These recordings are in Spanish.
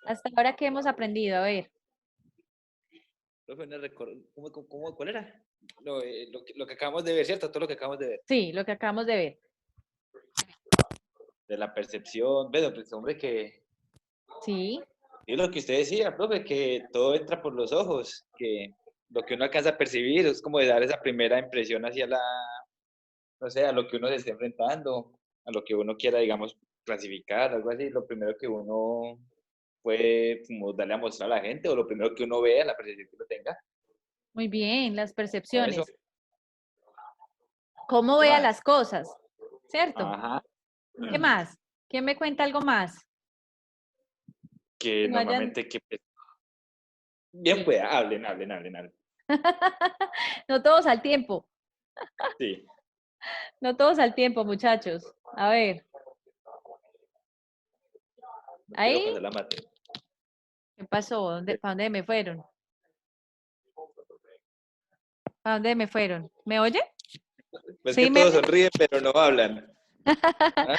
Hasta ahora, ¿qué hemos aprendido? A ver. Profe, ¿cuál era? Lo que acabamos de ver, ¿cierto? Todo lo que acabamos de ver. Sí, lo que acabamos de ver. De la percepción. Bueno, pues hombre, que Sí, es lo que usted decía, profe, que todo entra por los ojos, que lo que uno alcanza a percibir es como de dar esa primera impresión hacia no sé, a lo que uno se esté enfrentando, a lo que uno quiera, digamos, clasificar, algo así, lo primero que uno puede como darle a mostrar a la gente, o lo primero que uno vea, la percepción que uno tenga, muy bien, las o eso. percepciones. ¿Cómo ¿Qué vea más? las cosas? ¿Cierto? Ajá. ¿Qué más? ¿Quién me cuenta algo más? Que Que no hayan... normalmente, bien Sí. pues, hablen. No todos al tiempo. Sí, No todos al tiempo, muchachos. A ver, no quiero ahí, pasar la materia. ¿qué pasó? ¿Para dónde me fueron? ¿Para dónde me fueron? ¿Me oye? Pues que ¿Sí me todos oye? sonríen, pero no hablan. ¿Ah?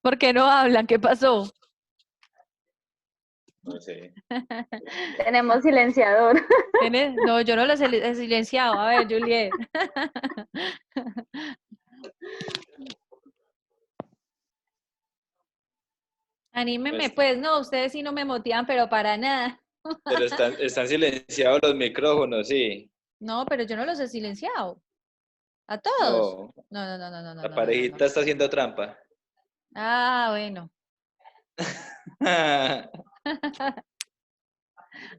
¿Por qué no hablan? ¿Qué pasó? No sé. Tenemos silenciador. No, yo no los he silenciado. A ver, Juliet. Anímeme, Pues, pues, no, ustedes sí no me motivan, pero para nada. pero están silenciados los micrófonos, sí. No, pero yo no los he silenciado. ¿A todos? No, No, no, no, no, no, no, la no, no, no, parejita no. está haciendo trampa. Ah, bueno.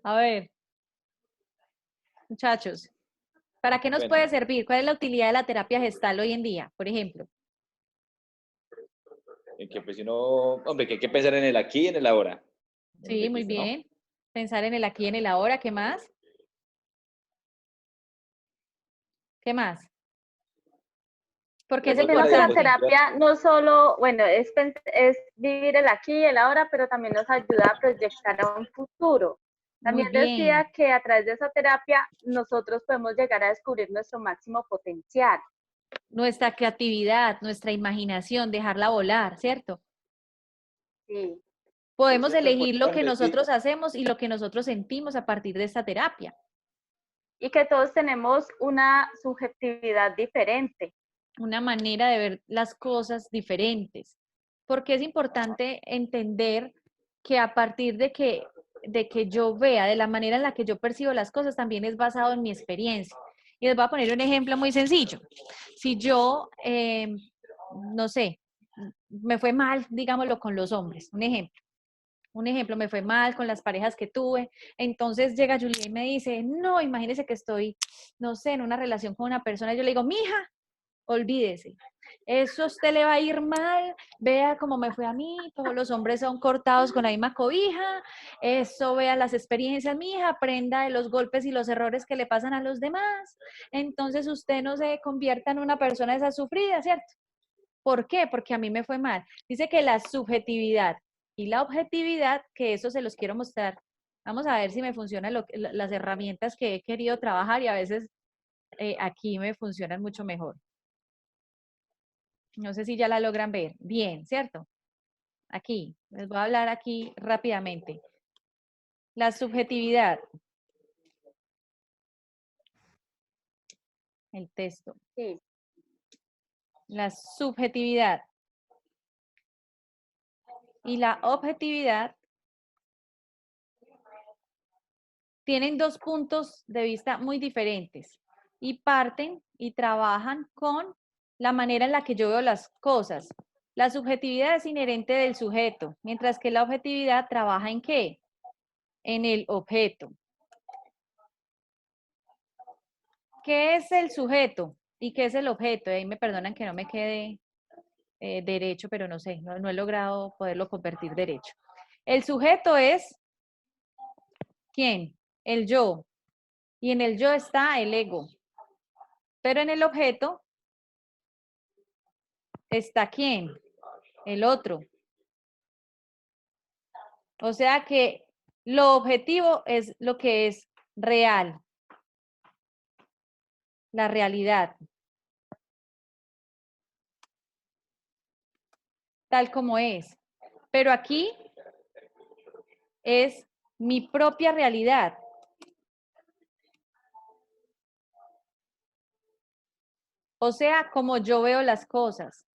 A ver, muchachos, ¿para qué nos puede Bueno, servir? ¿Cuál es la utilidad de la terapia gestal hoy en día, por ejemplo? en que pues si uno, hombre, que hay que pensar en el aquí y en el ahora. Hemos Sí, muy visto, ¿no? bien. Pensar en el aquí y en el ahora, ¿qué más? ¿Qué más? Porque De es Es que pronto la la importante. diapositiva, terapia no solo, bueno, es vivir el aquí y el ahora, pero también nos ayuda a proyectar a un futuro. Muy También bien. decía que a través de esa terapia nosotros podemos llegar a descubrir nuestro máximo potencial. Nuestra creatividad, nuestra imaginación, dejarla volar, ¿cierto? Sí. Podemos eso es tan elegir lo que importante, sí. nosotros hacemos y lo que nosotros sentimos a partir de esta terapia. Y que todos tenemos una subjetividad diferente. Una manera de ver las cosas diferentes. Porque es importante entender que a partir de que yo vea, de la manera en la que yo percibo las cosas, también es basado en mi experiencia. Y les voy a poner un ejemplo muy sencillo. Si yo, no sé, me fue mal, digámoslo, con los hombres, un ejemplo. Un ejemplo, me fue mal con las parejas que tuve. Entonces llega Julia y me dice, no, imagínese que estoy, no sé, en una relación con una persona. Yo le digo, mija, olvídese. Eso a usted le va a ir mal, vea cómo me fue a mí, todos los hombres son cortados con la misma cobija, eso vea las experiencias, mija, aprenda de los golpes y los errores que le pasan a los demás, entonces usted no se convierta en una persona de esa sufrida, ¿cierto? ¿Por qué? Porque a mí me fue mal. Dice que la subjetividad y la objetividad, que eso se los quiero mostrar. Vamos a ver si me funcionan las herramientas que he querido trabajar y a veces aquí me funcionan mucho mejor. No sé si ya la logran ver. Bien, ¿cierto? Aquí, les voy a hablar aquí rápidamente. La subjetividad, el texto. Sí. La subjetividad y la objetividad tienen dos puntos de vista muy diferentes y parten y trabajan con la manera en la que yo veo las cosas. La subjetividad es inherente del sujeto, mientras que la objetividad trabaja en ¿qué? En el objeto. ¿Qué es el sujeto y qué es el objeto? Ahí me perdonan que no me quede derecho, pero no sé, no he logrado poderlo convertir derecho. El sujeto es ¿quién? El yo. Y en el yo está el ego. Pero en el objeto está ¿quién? El otro. O sea que lo objetivo es lo que es real, la realidad, tal como es. Pero aquí es mi propia realidad. O sea, como yo veo las cosas.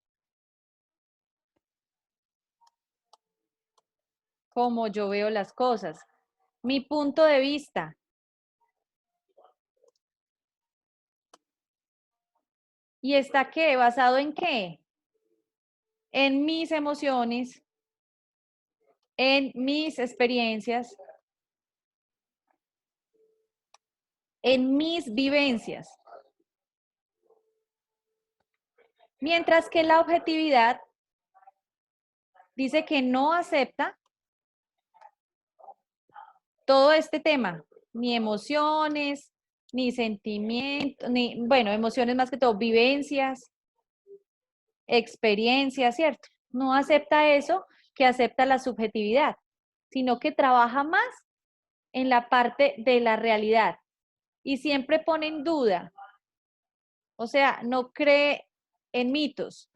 Como yo veo las cosas. Mi punto de vista. ¿Y está qué? ¿Basado en qué? En mis emociones, en mis experiencias, en mis vivencias. Mientras que la objetividad dice que no acepta todo este tema, ni emociones, ni sentimientos, ni, bueno, emociones más que todo, vivencias, experiencias, ¿cierto? No acepta eso, que acepta la subjetividad, sino que trabaja más en la parte de la realidad y siempre pone en duda, o sea, no cree en mitos.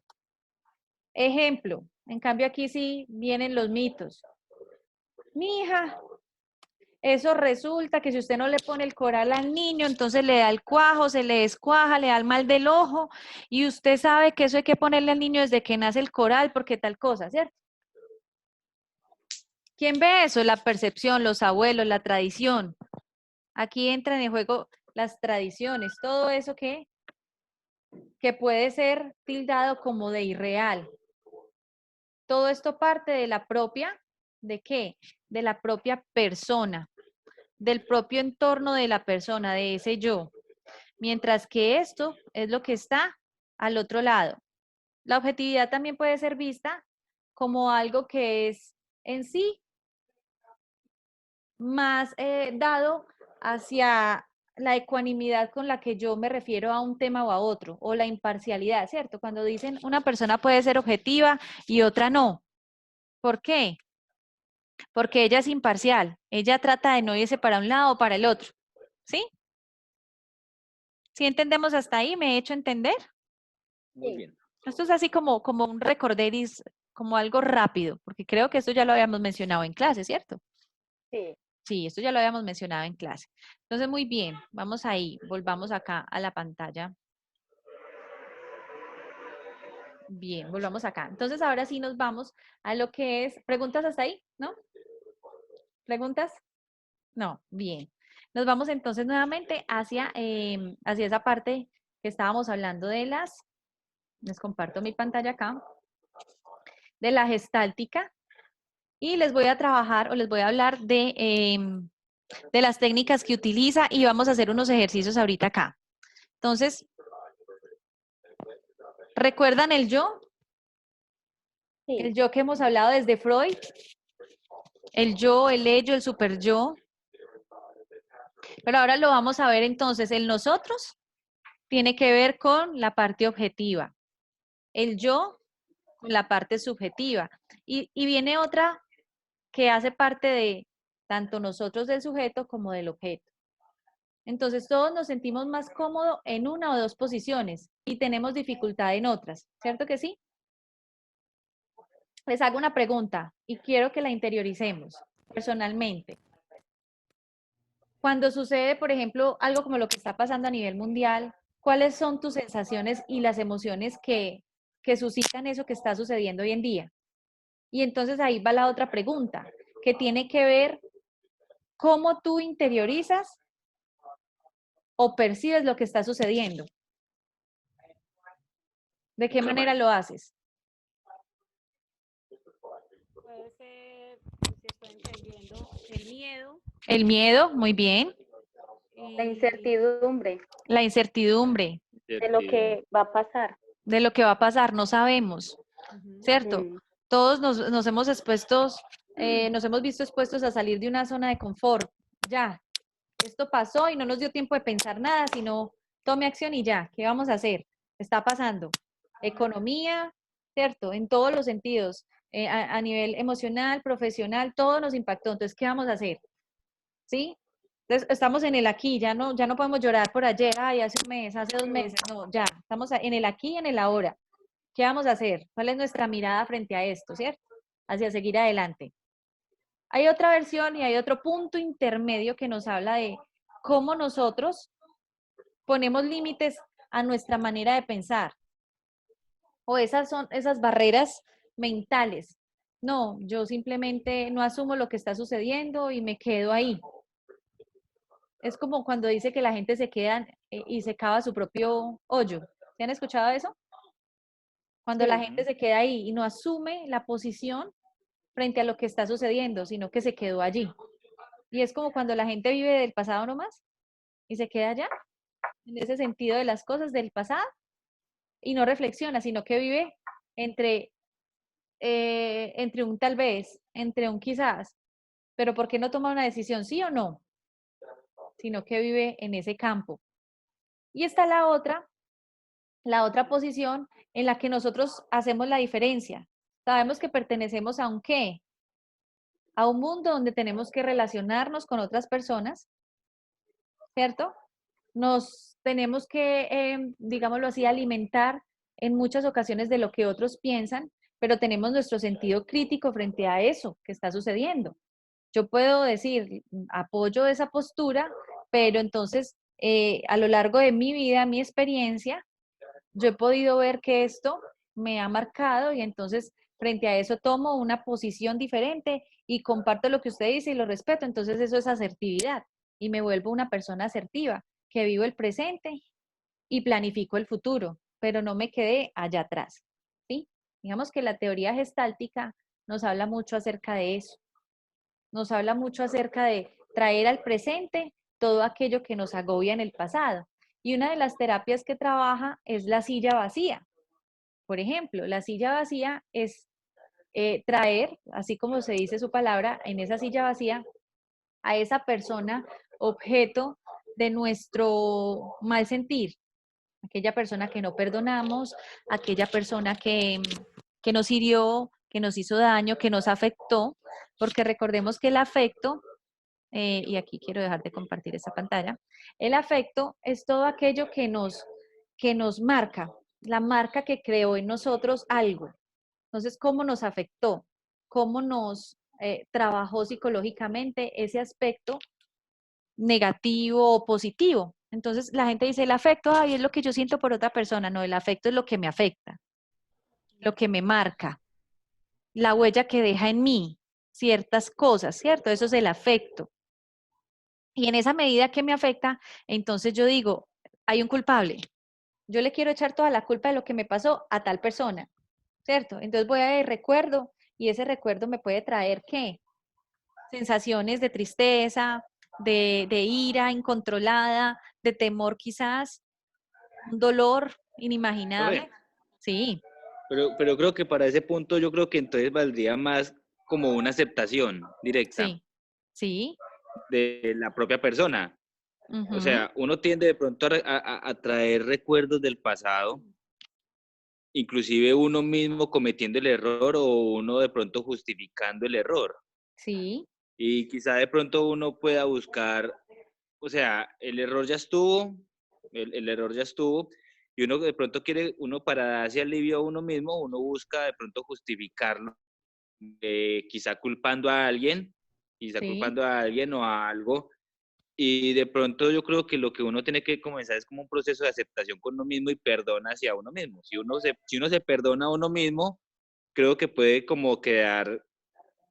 Ejemplo, en cambio aquí sí vienen los mitos. Mi hija, eso resulta que si usted no le pone el coral al niño, entonces le da el cuajo, se le descuaja, le da el mal del ojo, y usted sabe que eso hay que ponerle al niño desde que nace el coral, porque tal cosa, ¿cierto? ¿Quién ve eso? La percepción, los abuelos, la tradición. Aquí entran en juego las tradiciones, todo eso que puede ser tildado como de irreal. Todo esto parte de la propia, ¿de qué? De la propia persona, del propio entorno de la persona, de ese yo. Mientras que esto es lo que está al otro lado. La objetividad también puede ser vista como algo que es en sí más dado hacia la ecuanimidad con la que yo me refiero a un tema o a otro, o la imparcialidad, ¿cierto? Cuando dicen una persona puede ser objetiva y otra no. ¿Por qué? Porque ella es imparcial, ella trata de no irse para un lado o para el otro, ¿sí? ¿Sí entendemos hasta ahí? ¿Me he hecho entender? Muy bien. Esto es así como un recorderis, como algo rápido, porque creo que esto ya lo habíamos mencionado en clase, ¿cierto? Sí. Sí, esto ya lo habíamos mencionado en clase. Entonces, muy bien, vamos ahí, volvamos acá a la pantalla. Bien, volvamos acá. Entonces, ahora sí nos vamos a lo que es, ¿preguntas hasta ahí? ¿No? ¿Preguntas? No, bien. Nos vamos entonces nuevamente hacia esa parte que estábamos hablando de les comparto mi pantalla acá, de la gestáltica, y les voy a trabajar o les voy a hablar de las técnicas que utiliza y vamos a hacer unos ejercicios ahorita acá. Entonces, ¿recuerdan el yo? Sí. El yo que hemos hablado desde Freud, el yo, el ello, el super yo. Pero ahora lo vamos a ver entonces, el nosotros tiene que ver con la parte objetiva, el yo con la parte subjetiva. Y viene otra que hace parte de tanto nosotros del sujeto como del objeto. Entonces todos nos sentimos más cómodos en una o dos posiciones y tenemos dificultad en otras, ¿cierto que sí? Les hago una pregunta y quiero que la interioricemos personalmente. Cuando sucede, por ejemplo, algo como lo que está pasando a nivel mundial, ¿cuáles son tus sensaciones y las emociones que suscitan eso que está sucediendo hoy en día? Y entonces ahí va la otra pregunta, que tiene que ver cómo tú interiorizas o percibes lo que está sucediendo. ¿De qué manera lo haces? Puede ser, si estoy entendiendo, el miedo, El miedo, muy bien. La incertidumbre La incertidumbre de lo que va a pasar. de lo que va a pasar, no sabemos, ¿cierto? Mm. Todos nos hemos expuestos, nos hemos visto expuestos a salir de una zona de confort. Ya, esto pasó y no nos dio tiempo de pensar nada, sino tome acción y ya, ¿qué vamos a hacer? Está pasando. Economía, ¿cierto? En todos los sentidos, a nivel emocional, profesional, todo nos impactó. Entonces, ¿qué vamos a hacer? ¿Sí? Entonces, estamos en el aquí, ya no podemos llorar por ayer, ay, hace un mes, hace 2 meses, no, ya, estamos en el aquí y en el ahora. ¿Qué vamos a hacer? ¿Cuál es nuestra mirada frente a esto, cierto? hacia seguir adelante. Hay otra versión y hay otro punto intermedio que nos habla de cómo nosotros ponemos límites a nuestra manera de pensar. O esas son esas barreras mentales. No, yo simplemente no asumo lo que está sucediendo y me quedo ahí. Es como cuando dice que la gente se queda y se cava su propio hoyo. ¿Se han escuchado eso? Cuando la gente se queda ahí y no asume la posición frente a lo que está sucediendo, sino que se quedó allí. Y es como cuando la gente vive del pasado nomás y se queda allá, en ese sentido de las cosas del pasado, y no reflexiona, sino que vive entre, entre un tal vez, entre un quizás, pero ¿por qué no toma una decisión, sí o no? Sino que vive en ese campo. Y está la otra posición en la que nosotros hacemos la diferencia. Sabemos que pertenecemos a un qué, a un mundo donde tenemos que relacionarnos con otras personas, ¿cierto? Nos tenemos que, digámoslo así, alimentar en muchas ocasiones de lo que otros piensan, pero tenemos nuestro sentido crítico frente a eso que está sucediendo. Yo puedo decir, apoyo esa postura, pero entonces a lo largo de mi vida, mi experiencia, yo he podido ver que esto me ha marcado y entonces frente a eso tomo una posición diferente y comparto lo que usted dice y lo respeto. Entonces eso es asertividad y me vuelvo una persona asertiva, que vivo el presente y planifico el futuro, pero no me quedé allá atrás, ¿sí? Digamos que la teoría gestáltica nos habla mucho acerca de eso. Nos habla mucho acerca de traer al presente todo aquello que nos agobia en el pasado. Y una de las terapias que trabaja es la silla vacía. Por ejemplo, la silla vacía es traer, así como se dice su palabra, en esa silla vacía, a esa persona objeto de nuestro mal sentir, aquella persona que no perdonamos, aquella persona que nos hirió, que nos hizo daño, que nos afectó, porque recordemos que el afecto, y aquí quiero dejar de compartir esa pantalla, el afecto es todo aquello que nos marca, la marca que creó en nosotros algo. Entonces, ¿cómo nos afectó? ¿Cómo nos trabajó psicológicamente ese aspecto negativo o positivo? Entonces, la gente dice, el afecto, ay, es lo que yo siento por otra persona. No, el afecto es lo que me afecta, lo que me marca, la huella que deja en mí ciertas cosas, ¿cierto? Eso es el afecto. Y en esa medida que me afecta, entonces yo digo, hay un culpable. Yo le quiero echar toda la culpa de lo que me pasó a tal persona, ¿cierto? Entonces voy a recuerdo y ese recuerdo me puede traer, ¿qué? Sensaciones de tristeza, de ira incontrolada, de temor quizás, un dolor inimaginable. Correcto. Sí, Pero creo que para ese punto yo creo que entonces valdría más como una aceptación directa sí, sí. de la propia persona. O Ujú, sea, uno tiende de pronto a traer recuerdos del pasado, inclusive uno mismo cometiendo el error o uno de pronto justificando el error. sí, Y quizá de pronto uno pueda buscar, o sea, el error ya estuvo, el error ya estuvo, y uno de pronto quiere, uno para darse alivio a uno mismo, uno busca de pronto justificarlo, quizá sí. culpando a alguien o a algo, y de pronto yo creo que lo que uno tiene que comenzar es como un proceso de aceptación con uno mismo y perdón hacia uno mismo. Si uno se perdona a uno mismo, creo que puede como quedar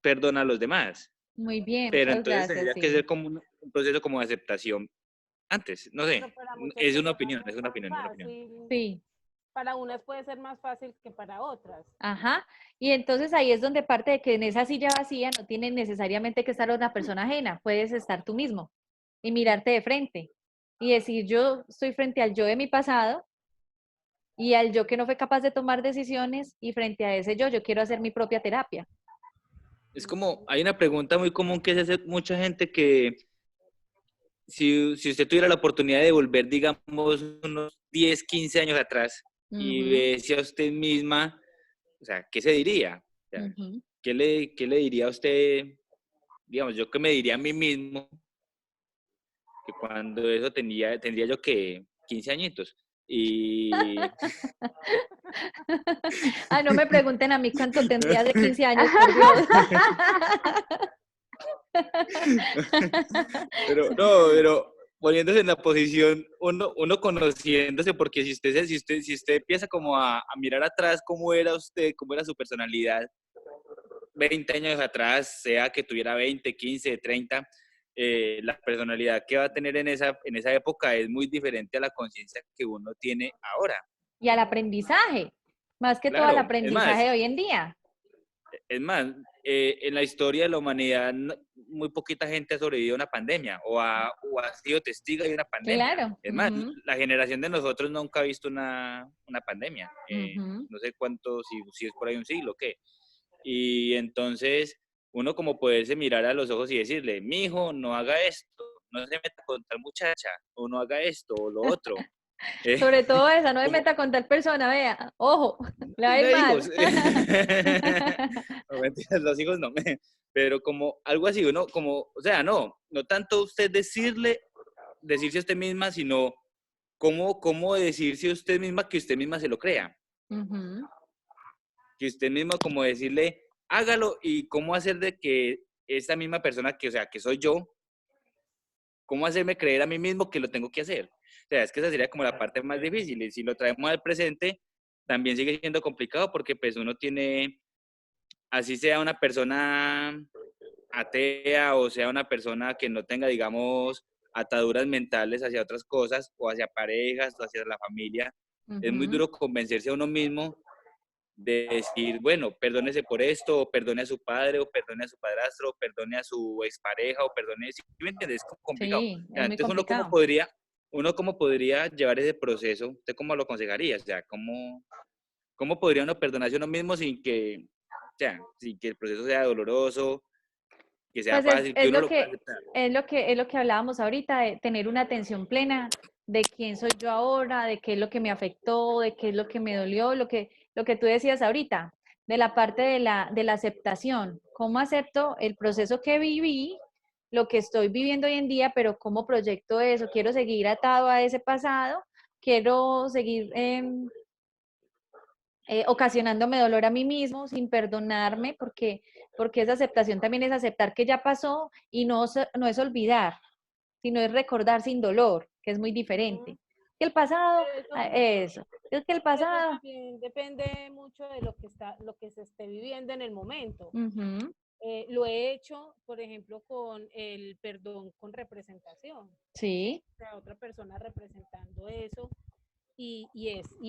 perdón a los demás. Muy bien, Pero muchas entonces gracias, tendría que sí. ser como un proceso como de aceptación antes, no sé, Pero para muchas es una personas opinión, no es es una tan opinión, es una opinión. fácil. Sí. Para unas puede ser más fácil que para otras. Ajá. Y entonces ahí es donde parte de que en esa silla vacía no tiene necesariamente que estar una persona ajena, puedes estar tú mismo y mirarte de frente y decir, yo estoy frente al yo de mi pasado y al yo que no fue capaz de tomar decisiones y frente a ese yo quiero hacer mi propia terapia. Es como, hay una pregunta muy común que se hace mucha gente que si usted tuviera la oportunidad de volver, digamos, unos 10, 15 años atrás y Ujú, verse a usted misma, o sea, ¿qué se diría? O sea, ujú. qué le diría a usted? Digamos, yo que me diría a mí mismo que cuando eso tendría yo que 15 añitos. Y Ah, no me pregunten a mí cuánto tendría de 15 años, por Dios. pero no, pero poniéndose en la posición, uno conociéndose, porque si usted empieza como a mirar atrás cómo era usted, cómo era su personalidad, 20 años atrás, sea que tuviera 20, 15, 30, la personalidad que va a tener en esa época es muy diferente a la conciencia que uno tiene ahora. Y al aprendizaje, más que todo al Claro, es aprendizaje más, de hoy en día. en la historia de la humanidad, muy poquita gente ha sobrevivido a una pandemia o ha sido testigo de una pandemia. Claro. Es más, Ujú, la generación de nosotros nunca ha visto una pandemia. ujú. No sé cuánto, si es por ahí un siglo o qué. Y entonces, uno como poderse mirar a los ojos y decirle, mijo, no haga esto, no se meta con tal muchacha, o no haga esto o lo otro. Eh, Sobre todo esa, no me como, meta con tal persona, vea, ojo, le va a ir tenga mal. hijos. No, mentiras, los hijos no. Pero como algo así, uno como, o sea, no tanto usted decirse a usted misma, sino cómo decirse a usted misma que usted misma se lo crea. Ujú. Que usted misma como decirle, hágalo, y cómo hacer de que esa misma persona, que, o sea, que soy yo, cómo hacerme creer a mí mismo que lo tengo que hacer. O sea, es que esa sería como la parte más difícil. Y si lo traemos al presente, también sigue siendo complicado porque pues uno tiene, así sea una persona atea o sea una persona que no tenga, digamos, ataduras mentales hacia otras cosas o hacia parejas o hacia la familia, es muy Ujú. duro convencerse a uno mismo de decir, bueno, perdónese por esto, o perdone a su padre, o perdone a su padrastro, o perdone a su expareja, o perdone, ¿sí me entiendes? Es como complicado. Sí, O es sea, muy entonces complicado. uno cómo podría llevar ese proceso, ¿usted cómo lo aconsejaría? O sea, ¿cómo podría uno perdonarse a uno mismo sin que el proceso sea doloroso, que sea Pues fácil, que es uno lo lo pueda que, aceptar? es lo que hablábamos ahorita, de tener una atención plena de quién soy yo ahora, de qué es lo que me afectó, de qué es lo que me dolió, lo que tú decías ahorita, de la parte de la aceptación. ¿Cómo acepto el proceso que viví, lo que estoy viviendo hoy en día, pero cómo proyecto eso? ¿Quiero seguir atado a ese pasado? ¿Quiero seguir ocasionándome dolor a mí mismo sin perdonarme? Porque esa aceptación también es aceptar que ya pasó y no es olvidar, sino es recordar sin dolor, que es muy diferente. Ujú. Que el pasado, Pero eso, eso, es que el eso pasado, también depende mucho de lo que se esté viviendo en el momento. ujú, Lo he hecho, por ejemplo, con el perdón con representación. sí, O sea, otra persona representando eso. Y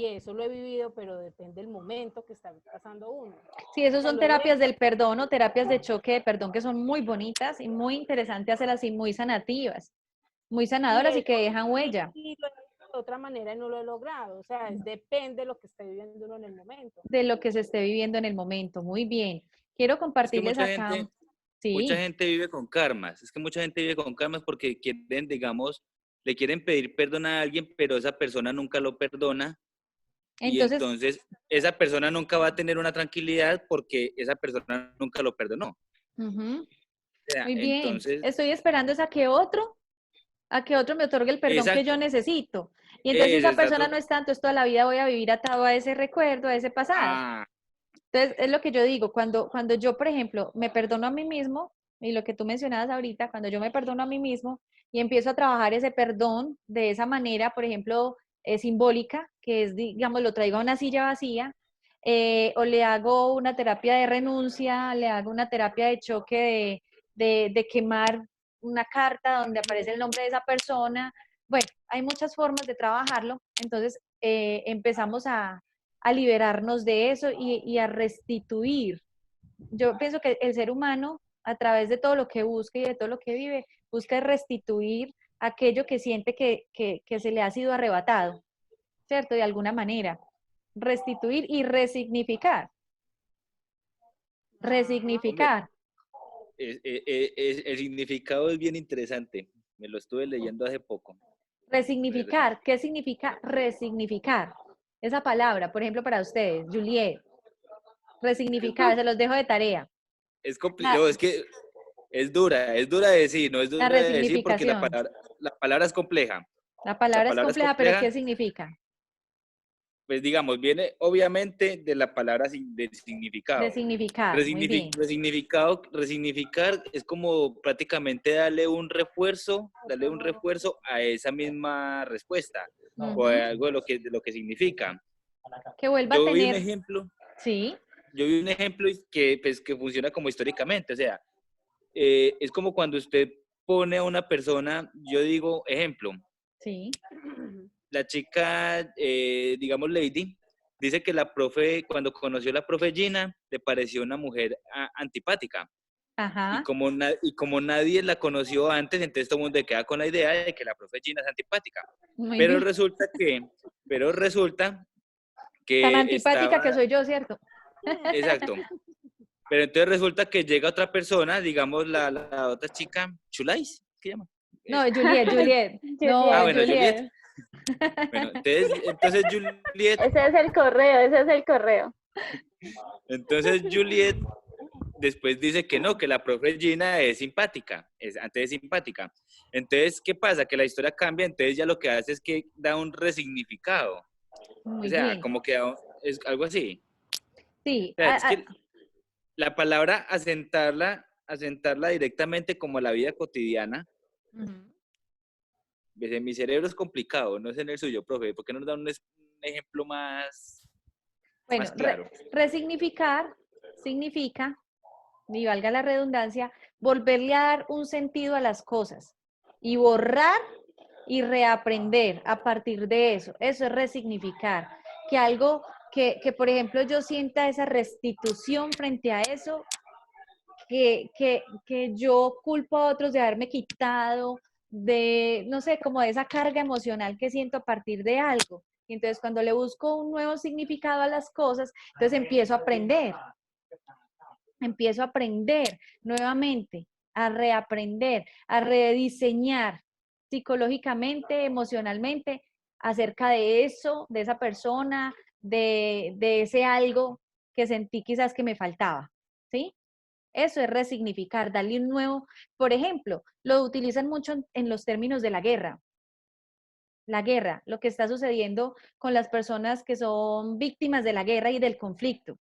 eso lo he vivido, pero depende del momento que está pasando uno. sí, esos O sea, son lo he terapias hecho, del perdón o terapias de choque de perdón que son muy bonitas y muy interesantes hacerlas y muy sanativas, muy y, sanadoras y que dejan huella y lo he hecho de otra manera y no lo he logrado. O sea, depende de lo que esté viviendo uno en el momento. de lo que se esté viviendo en el momento. Muy bien. Quiero Es que compartirles acá, mucha sí. gente vive con karmas. Es que mucha gente vive con karmas porque quieren, digamos, le quieren pedir perdón a alguien, pero esa persona nunca lo perdona. Y Entonces, entonces esa persona nunca va a tener una tranquilidad porque esa persona nunca lo perdonó. ujú, O sea, muy bien. entonces, Estoy esperando es a que otro me otorgue el perdón que yo exacto, necesito. Y entonces, si eso esa está persona todo. no está, entonces toda la vida voy a vivir atado a ese recuerdo, a ese pasado. Ah, Entonces, es lo que yo digo, cuando yo, por ejemplo, me perdono a mí mismo, y lo que tú mencionabas ahorita, cuando yo me perdono a mí mismo y empiezo a trabajar ese perdón de esa manera, por ejemplo, simbólica, que es, digamos, lo traigo a una silla vacía, o le hago una terapia de renuncia, le hago una terapia de choque de quemar una carta donde aparece el nombre de esa persona. Bueno, hay muchas formas de trabajarlo, entonces empezamos a liberarnos de eso y a restituir. Yo pienso que el ser humano, a través de todo lo que busca y de todo lo que vive, busca restituir aquello que siente que se le ha sido arrebatado, ¿cierto? De alguna manera. Restituir y resignificar. Ajá. hombre, Resignificar. el significado es bien interesante. Me lo estuve leyendo hace poco. Resignificar. ¿Qué significa resignificar? Esa palabra, por ejemplo, para ustedes, Juliet. Resignificar, se los dejo de tarea. Es La, complicado, es que es dura de decir, no es la dura de decir porque resignificación. la palabra es compleja. La La palabra es palabra es compleja, pero ¿qué compleja, significa? pues digamos, viene obviamente de la palabra del significado. De significar, muy bien. Resignificar es como prácticamente darle un refuerzo a esa misma respuesta, o Ujú. a algo de lo que significa. Que vuelva a Yo vi un tener, ejemplo, sí, que, pues, que funciona como históricamente, o sea, es como cuando usted pone a una persona, yo digo, ejemplo, sí, la chica, digamos Lady, dice que la profe, cuando conoció a la profe Gina, le pareció una mujer antipática. Y ajá, como nadie la conoció antes, entonces todo el mundo queda con la idea de que la profe Gina es antipática. muy Pero bien. resulta Tan que antipática que soy yo, ¿cierto? exacto. Pero entonces resulta que llega otra persona, digamos la otra chica, Chulais, ¿qué llama? No, Juliet. No, Bueno, Juliet. Juliet. Bueno, entonces Juliet, Ese es el correo, ese es el correo. entonces Juliet después dice que no, que la profe Gina es simpática, antes es simpática. Entonces, ¿qué pasa? Que la historia cambia, entonces ya lo que hace es que da un resignificado. O Muy sea, bien. como que es algo así. Sí, O sea, es que la palabra asentarla directamente como a la vida cotidiana, ujú. pues en mi cerebro es complicado, no es en el suyo, profe. ¿Por qué no nos da un ejemplo más Bueno, claro? resignificar significa, y valga la redundancia, volverle a dar un sentido a las cosas y borrar y reaprender a partir de eso. Eso es resignificar. Que algo por ejemplo, yo sienta esa restitución frente a eso, que yo culpo a otros de haberme quitado, de, no sé, como de esa carga emocional que siento a partir de algo. Y entonces cuando le busco un nuevo significado a las cosas, entonces empiezo a aprender nuevamente, a reaprender, a rediseñar psicológicamente, emocionalmente, acerca de eso, de esa persona, de ese algo que sentí quizás que me faltaba, ¿sí? Eso es resignificar, darle un nuevo, por ejemplo, lo utilizan mucho en los términos de la guerra. La guerra, lo que está sucediendo con las personas que son víctimas de la guerra y del conflicto.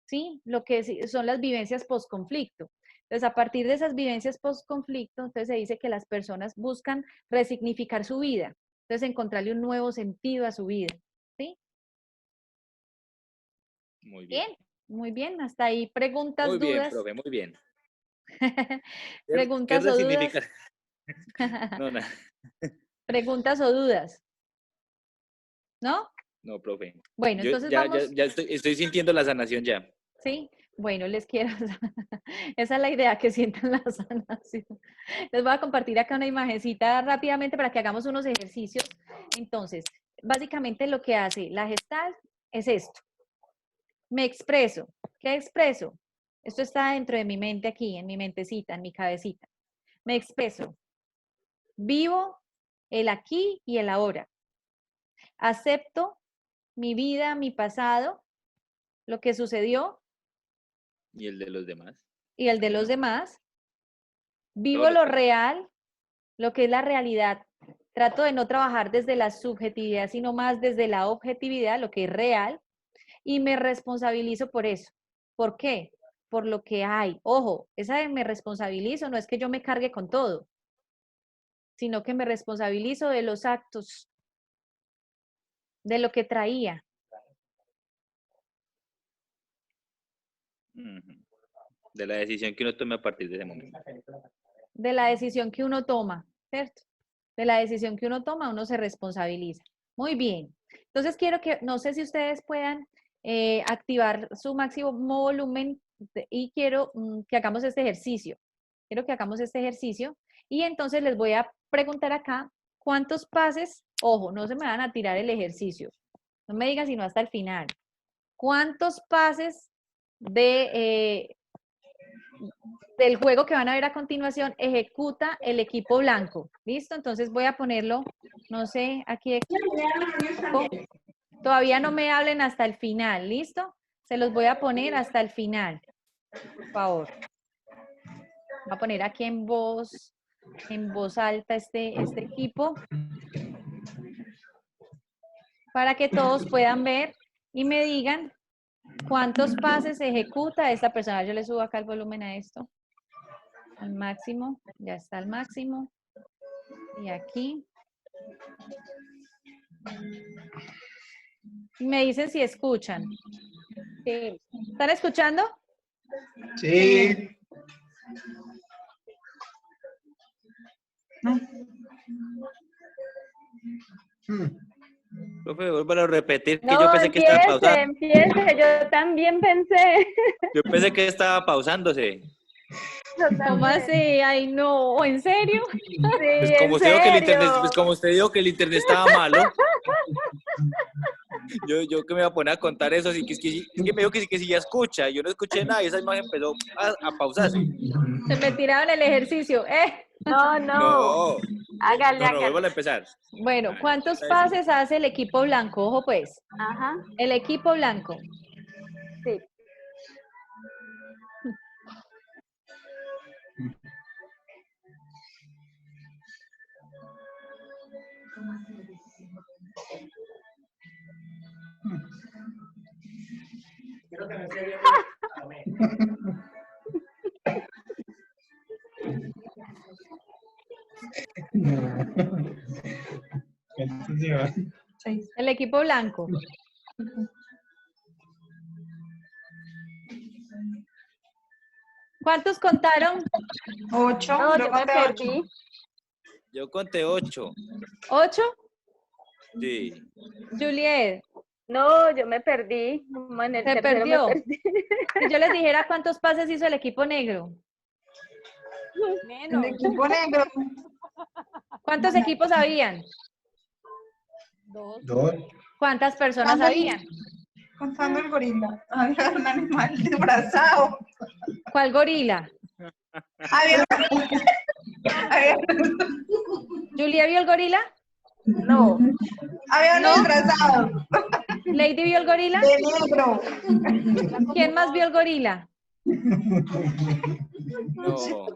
¿Sí? Lo que son las vivencias post-conflicto. Entonces, a partir de esas vivencias post-conflicto, entonces se dice que las personas buscan resignificar su vida, entonces encontrarle un nuevo sentido a su vida, ¿sí? Muy bien. Bien, muy bien, hasta ahí preguntas, Muy bien, dudas, profe, muy bien. ¿Qué preguntas o dudas, resignificar? No, nada. preguntas o dudas, ¿no? No, profe. Bueno, Yo entonces ya vamos, estoy sintiendo la sanación ya. ¿sí? Bueno, les quiero, esa es la idea, que sientan la sanación. Les voy a compartir acá una imagencita rápidamente para que hagamos unos ejercicios. Entonces, básicamente lo que hace la Gestalt es esto. Me expreso. ¿Qué expreso? Esto está dentro de mi mente aquí, en mi mentecita, en mi cabecita. Me expreso. Vivo el aquí y el ahora. Acepto mi vida, mi pasado, lo que sucedió Y el de los demás. y el de los Bueno, demás. todo Vivo lo lo que no. real, lo que es la realidad. Trato de no trabajar desde la subjetividad, sino más desde la objetividad, lo que es real, y me responsabilizo por eso. ¿Por qué? Por lo que hay. Ojo, esa de me responsabilizo no es que yo me cargue con todo, sino que me responsabilizo de los actos, de lo que traía. Ujú. De la decisión que uno tome a partir de ese momento. De la decisión que uno toma, ¿cierto? De la decisión que uno toma, uno se responsabiliza. Muy bien. Entonces quiero que, no sé si ustedes puedan activar su máximo volumen y quiero que hagamos este ejercicio. Quiero que hagamos este ejercicio y entonces les voy a preguntar acá cuántos pases, ojo, no se me van a tirar el ejercicio, no me digan sino hasta el final. ¿Cuántos pases del juego que van a ver a continuación ejecuta el equipo blanco? ¿Listo? Entonces voy a ponerlo, no sé, aquí equipo. Todavía no me hablen hasta el final, ¿listo? Se los voy a poner hasta el final, por favor. Voy a poner aquí en voz alta este equipo. para que todos puedan ver y me digan cuántos pases ejecuta esta persona. Yo le subo acá el volumen a esto. Al máximo, ya está al máximo. Y aquí. Me dicen si escuchan. Sí. ¿Están escuchando? Sí. Profe, vuelvo a repetir que yo No, pensé que estaba pausando. empiece, yo también pensé. Yo pensé que estaba pausándose. Yo ¿Cómo también. así? Ay, no, ¿en serio? Sí, Pues en como usted dijo que el internet, serio. pues como usted dijo que el internet estaba malo, yo que me iba a poner a contar eso, así que es que me dijo que si ya escucha, yo no escuché nada y esa imagen empezó a pausarse. Se me tiraron el ejercicio. No, No, hágale, no, vuelvo a hágale. empezar. Bueno, ¿cuántos Esta vez sí. pases hace el equipo blanco? Ojo pues, Ajá, el equipo blanco. sí. El equipo blanco. ¿Cuántos contaron? 8. No, Yo yo me conté 8. perdí. Yo conté 8. ¿8? Sí. Juliet, No, yo me perdí. En el se tercero perdió. me perdí. Si yo les dijera cuántos pases hizo el equipo negro. El Menos. equipo negro. ¿Cuántos equipos habían? 2. 2. ¿Cuántas personas habían? Contando el gorila. Había un animal disfrazado. ¿Cuál gorila? Había, había, ¿Julia vio el gorila? No, había uno ¿No? disfrazado ¿Lady vio el gorila? de negro. ¿Quién más vio el gorila? No. yo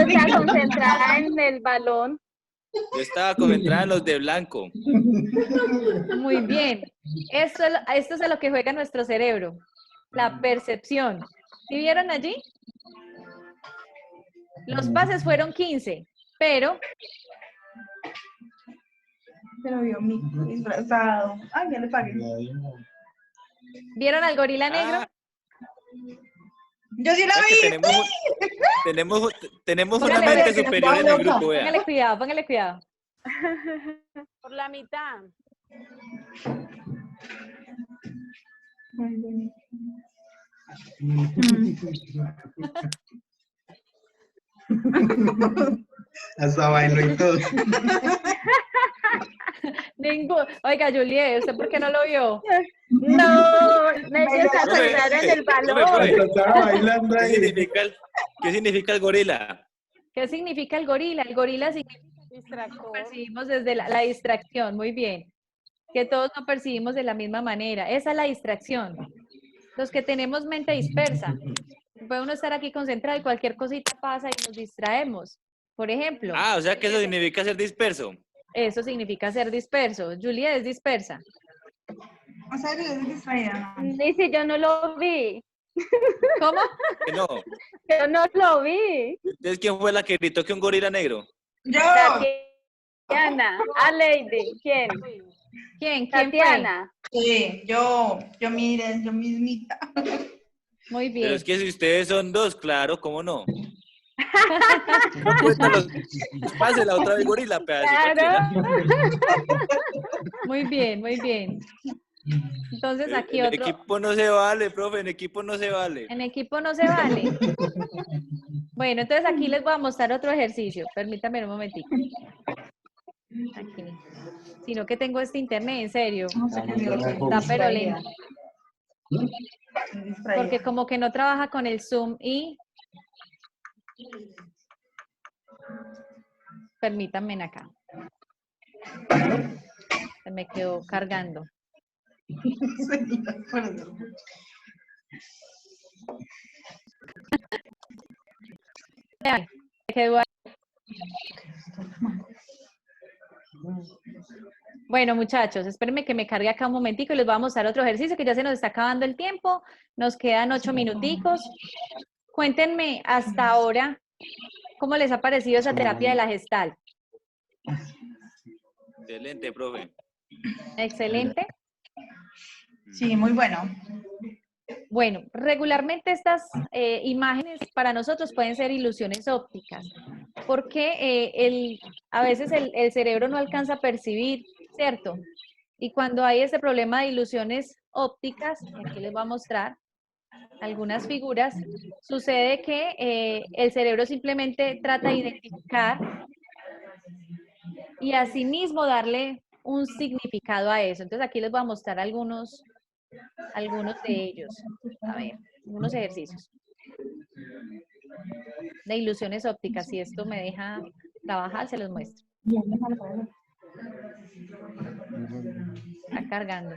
estaba concentrada en el balón. Yo estaba concentrada en los de blanco. Muy bien. Esto es a lo que juega nuestro cerebro. La percepción. ¿Sí vieron allí? Los pases fueron 15, pero Pero vio mi disfrazado. Ay, ya le pagué. ¿vieron al gorila negro? Yo sí la O sea que vi. tenemos una Póngale, mente superior en el grupo, vea. Póngale cuidado, póngale cuidado. Por la mitad. Hasta bailó y todo. Oiga, Juliet, ¿usted por qué no lo vio? No, yo estaba concentrada en el balón. Hasta estaba bailando ¿Qué ahí. significa el gorila? ¿Qué significa el gorila? El gorila significa que Distractor. percibimos desde la distracción, muy bien. Que todos no percibimos de la misma manera. Esa es la distracción. Los que tenemos mente dispersa. Puede uno estar aquí concentrado y cualquier cosita pasa y nos distraemos. Por ejemplo, Ah, o sea que eso significa ser disperso. eso significa ser disperso. Julia es dispersa. O sea, yo soy distraída. Dice, yo no lo vi. ¿Cómo? Que no. Yo no lo vi. Entonces, ¿quién fue la que gritó que un gorila negro? Yo. Tatiana. A Lady. ¿Quién? ¿Quién fue? Tatiana. Sí, yo miren, yo mismita. Muy Pero bien. es que si ustedes son dos, claro, ¿cómo no? No cuentan los pases, la otra vez gorila, pedazo. Claro. Muy bien, muy bien. Entonces aquí En otro. equipo no se vale, profe, en equipo no se vale. En equipo no se vale. Bueno, entonces aquí les voy a mostrar otro ejercicio. Permítanme un momentico. Aquí. Sino que tengo este internet, en serio. No sé qué digo. Está pero lento. Estoy distraída. Porque como que no trabaja con el Zoom y... Permítanme acá. Se me quedó cargando. Sí, por eso. Vean, se quedó ahí. Bueno, muchachos, espérenme que me cargue acá un momentico y les voy a mostrar otro ejercicio que ya se nos está acabando el tiempo. Nos quedan 8 minuticos. Cuéntenme hasta ahora cómo les ha parecido esa terapia de la Gestalt. Excelente, profe. Excelente. Sí, muy bueno. Bueno, regularmente estas imágenes para nosotros pueden ser ilusiones ópticas, porque a veces el cerebro no alcanza a percibir, ¿cierto? Y cuando hay este problema de ilusiones ópticas, aquí les voy a mostrar algunas figuras, sucede que el cerebro simplemente trata de identificar y asimismo darle un significado a eso. Entonces aquí les voy a mostrar algunos de ellos. A ver, algunos ejercicios de ilusiones ópticas. Si esto me deja trabajar, se los muestro. Está cargando.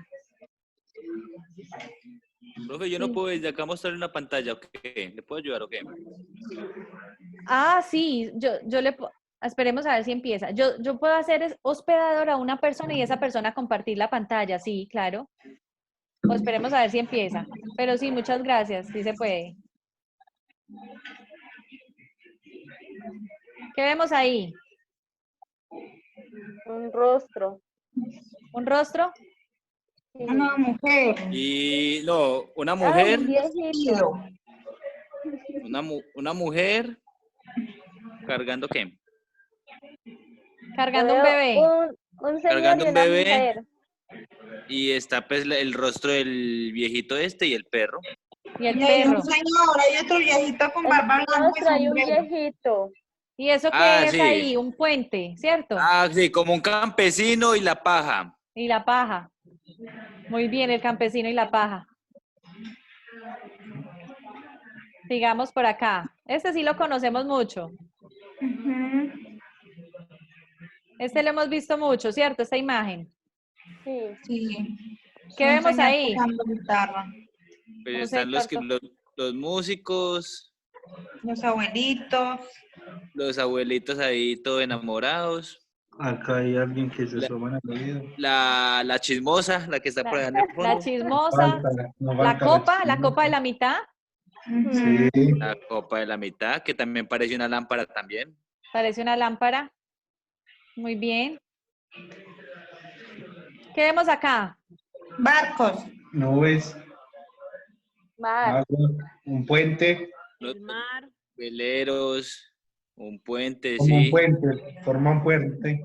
Profe, yo no puedo desde acá mostrarle una pantalla, ¿ok? ¿Le puedo ayudar o qué? Ah, sí, esperemos a ver si empieza. Yo puedo hacer hospedador a una persona y esa persona compartir la pantalla, sí, claro. O esperemos a ver si empieza. Pero sí, muchas gracias, sí se puede. ¿Qué vemos ahí? Un rostro. ¿Un rostro? Sí. Una mujer. Y no, una Ah, mujer, un viejito. una mujer cargando ¿qué? Cargando un Yo veo bebé. un señor Cargando y un una bebé. mujer. Y está pues el rostro del viejito este y el perro. Y el Y hay perro. un señor, hay otro viejito con El barba blanca y rostro hay un sombrero. viejito. ¿Y eso Ah, qué es sí. ahí? Un puente, ¿cierto? Ah, sí, como un campesino y la paja. Y la paja. Muy bien, el campesino y la paja. Sigamos por acá. Este sí lo conocemos mucho. Ujú. Este lo hemos visto mucho, ¿cierto? Esta imagen. Sí. Sí. ¿Qué Es un vemos señor ahí? tocando guitarra. Pues Un están señor los músicos, Los abuelitos. los abuelitos ahí todos enamorados. Acá hay alguien que se asoma al oído. La chismosa, la que está por allá en el La fondo. chismosa. No La falta copa, chismosa. de la mitad. Ujú. Sí. La copa de la mitad, que también parece una lámpara también. Parece una lámpara. Muy bien. ¿Qué vemos acá? Barcos. Nubes, Mar. agua, un puente, Los El mar. veleros, un puente, como un sí. puente, forma un puente.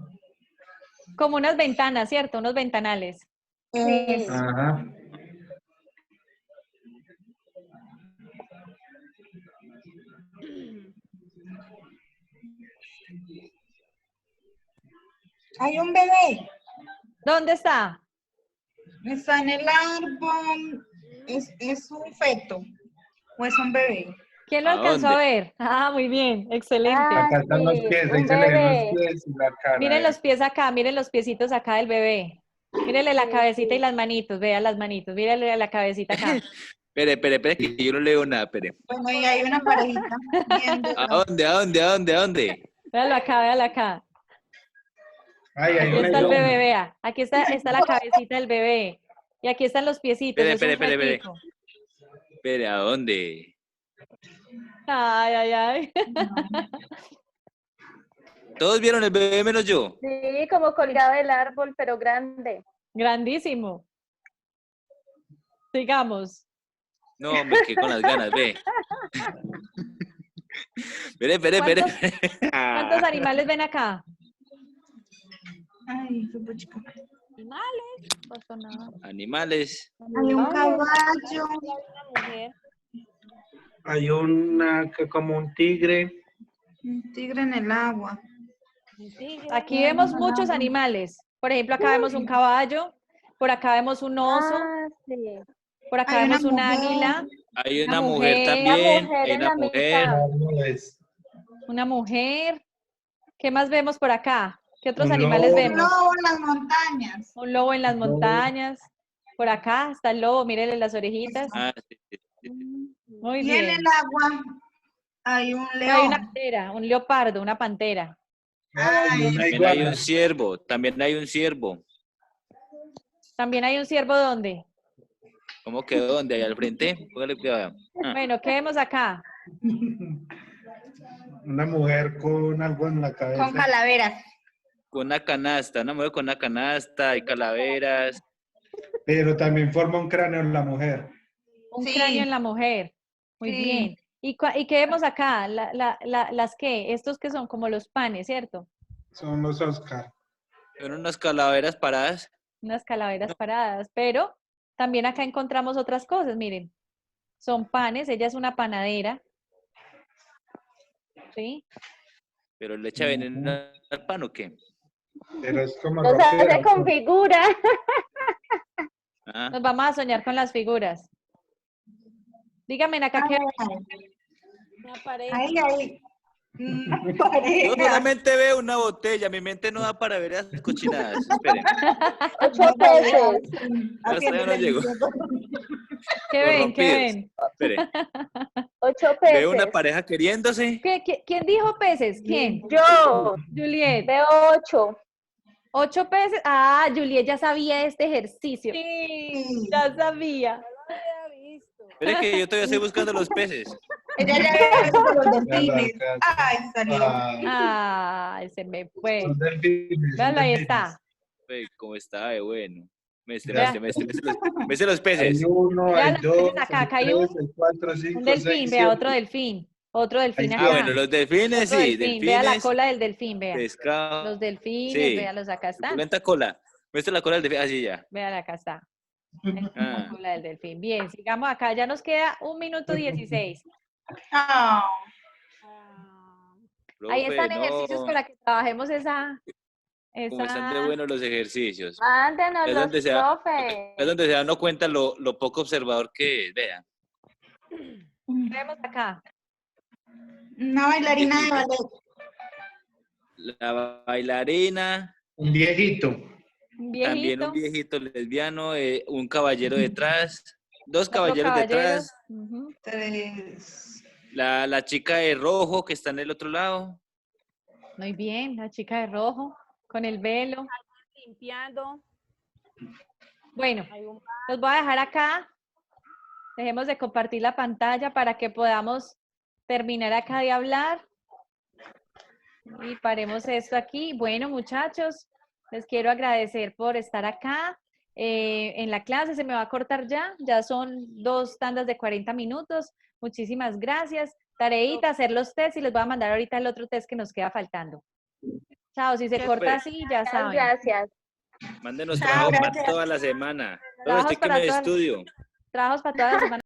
Como unas ventanas, ¿cierto? Unos ventanales. Sí. Ajá. Hay un bebé. ¿Dónde está? Está en el árbol. Es un feto. O es un bebé. ¿Quién lo ¿A alcanzó dónde? a ver? Ah, muy bien, excelente. Ah, Acá están los sí, pies, ahí un se le ven los bebé. pies y la cara. Miren los pies acá, miren los piecitos acá del bebé. Mírenle la Sí, cabecita y sí. las manitos, vean las manitos, mírenle la cabecita acá. Espere, que yo no leo nada, espere. Bueno, y hay una parejita viendo. ¿A dónde, a dónde, a dónde, a dónde? Véanlo acá, véanlo acá. Ay, hay Aquí una está el bebé, loma. vea. Aquí está la cabecita del bebé. Y aquí están los piecitos, es un Espere. fetico. Espere, ¿a dónde? Ay, ay, ay. ¿Todos vieron el bebé menos yo? Sí, como colgado del árbol, pero grande. Grandísimo. Sigamos. No, me quedé con las ganas, ve. Espere. ¿Cuántos animales ven acá? Ay, qué puchica. Animales. No pasó nada. Animales. Hay un caballo. Una mujer. Hay una que como un tigre. Un tigre en el agua. Un tigre. Aquí vemos muchos animales. Por ejemplo, acá vemos un caballo, por acá vemos un oso, Ah, sí. por acá Hay una vemos un mujer. águila, Hay una una mujer mujer, Una también. mujer Hay en una la mujer. mitad. No es una mujer. ¿Qué más vemos por acá? ¿Qué otros Un animales lobo. Un vemos? lobo en las montañas. Un lobo en las Un lobo. montañas. Por acá está el lobo, mírenle las orejitas. Ah, sí. Muy Y en bien. el agua hay un Pero hay una león. pantera, un leopardo, una pantera. Ay, una También hay iguana. un ciervo. También hay un ciervo. También hay un ciervo ¿dónde? ¿Cómo quedó? ¿Dónde? Ahí al frente. Póngale cuidado. Bueno, ¿qué vemos acá? Una mujer con algo en la Con cabeza. calaveras. Con una canasta, una mujer con una canasta, hay calaveras. Pero también forma un cráneo en la mujer. Un Sí. cráneo en la mujer. Muy Sí. bien. ¿Y qué vemos acá? ¿Las qué? Estos que son como los panes, ¿cierto? Son los Oscar. Son unas calaveras paradas. Unas calaveras paradas. Pero también acá encontramos otras cosas, miren. Son panes, ella es una panadera. ¿Sí? Pero le echa veneno al pan o qué? Pero es como Los hace ropera. con figura. Ah, Nos vamos a soñar con las figuras. Díganme acá qué. Una pareja. Ahí. yo Pareja. solamente veo una botella, mi mente no da para ver esas cochinadas. Esperen, 8 pesos. hasta ya no llego. ¿Qué ven? ¿Qué Corrompidos. ven? Esperen, 8 veo una pesos. pareja queriéndose. ¿Quién dijo peces? ¿Quién? Yo Juliet. veo 8. 8 peces. Ah, Juliet ya sabía este ejercicio. Sí. Ya sabía. No lo había visto. Esperen que yo todavía estoy buscando los peces. Ella ya había visto los delfines. Ya la Ay, salió. Ay, se me fue. Son delfines. son Véanlo, ahí delfines. está. Ve cómo está de bueno. Vea. Mece los peces. Hay uno, Ya hay los dos, peces acá, hay acá hay tres, un- hay cuatro, Un cinco, delfín, seis, vea, siete. otro delfín. Otro delfín Ay, acá. Ah, bueno, los delfines, Otro sí. delfín. Vea la Delfines, cola del delfín, vea. pescado. Los delfines, Sí. véalos, acá están. Suculenta cola. Muestra la cola del delfín. Así ya. Véala, acá está. La Ah. cola del delfín. Bien, sigamos acá. Ya nos queda 1 minuto 16. Ah, Ahí Profe, están ejercicios no. para que trabajemos esa. Como están de buenos los ejercicios. Mándenos Es los donde, profe. es donde se da uno cuenta lo poco observador que es. Vean. Vemos acá. una bailarina de ballet. La bailarina, Un viejito. Un también viejito. un viejito lesbiano, un caballero detrás, dos Otro caballeros caballero. detrás, Ujú. Tres. la chica de rojo que está en el otro lado. Muy bien, la chica de rojo con el velo. Limpiando. Bueno, Hay un los voy a dejar acá. Dejemos de compartir la pantalla para que podamos terminar acá de hablar. Y paremos esto aquí. Bueno, muchachos, les quiero agradecer por estar acá. En la clase se me va a cortar ya. Ya son 2 tandas de 40 minutos. Muchísimas gracias. Tareita, hacer los test y les voy a mandar ahorita el otro test que nos queda faltando. Chao, si se corta así, ya Muchas saben. gracias. Mándenos Chao, trabajo para gracias. toda la semana. Todo Trabajos estoy que para me toda- estudio. Trabajos para toda la semana.